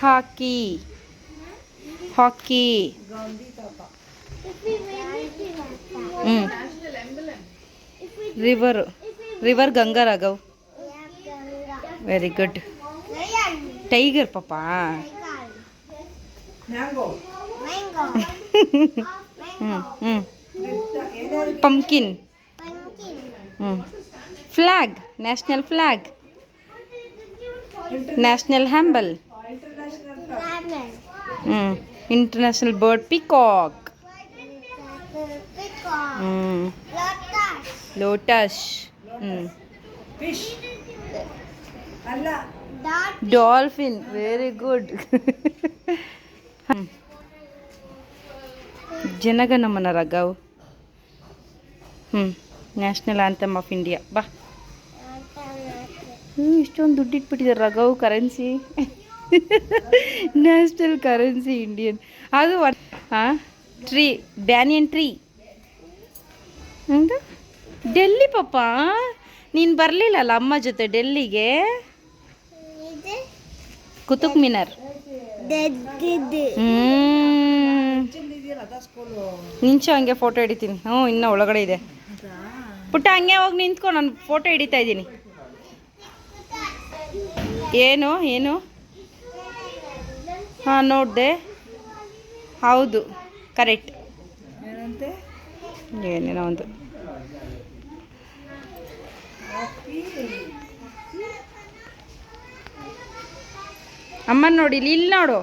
ಹಾಕಿ hockey river Ganga Raghav. Very good. Tiger ಪಾಪ. Pumpkin. Flag, national flag, national emblem. International bird peacock. Lotus. Dolphin. Very good. Jana Gana Mana Raghav. National anthem of India. ಬಾ. ಇಷ್ಟೊಂದು ದುಡ್ಡು ಇಟ್ಬಿಟ್ಟಿದ್ದಾರೆ Raghav. Currency. National currency Indian. ಅದು tree, banyan tree. Delhi ಪಾಪ. ನೀನು ಬರಲಿಲ್ಲಲ್ಲ ಅಮ್ಮ ಜೊತೆ ಡೆಲ್ಲಿಗೆ. ಕುತುಬ್ ಮಿನಾರ್. ನಿಂಚು ಹಂಗೆ ಫೋಟೋ ಹಿಡಿತೀನಿ. ಇನ್ನೂ ಒಳಗಡೆ ಇದೆ ಪುಟ್ಟ. ಹಂಗೆ ಹೋಗಿ ನಿಂತ್ಕೊ, ನಾನು ಫೋಟೋ ಹಿಡಿತಾ ಇದ್ದೀನಿ. ಏನು ಏನು? ಹಾಂ, ನೋಡಿದೆ. ಹೌದು, ಕರೆಕ್ಟ್. ಏನೇನೋ ಒಂದು. ಅಮ್ಮನ ನೋಡಿ, ಇಲ್ಲಿ ನೋಡು.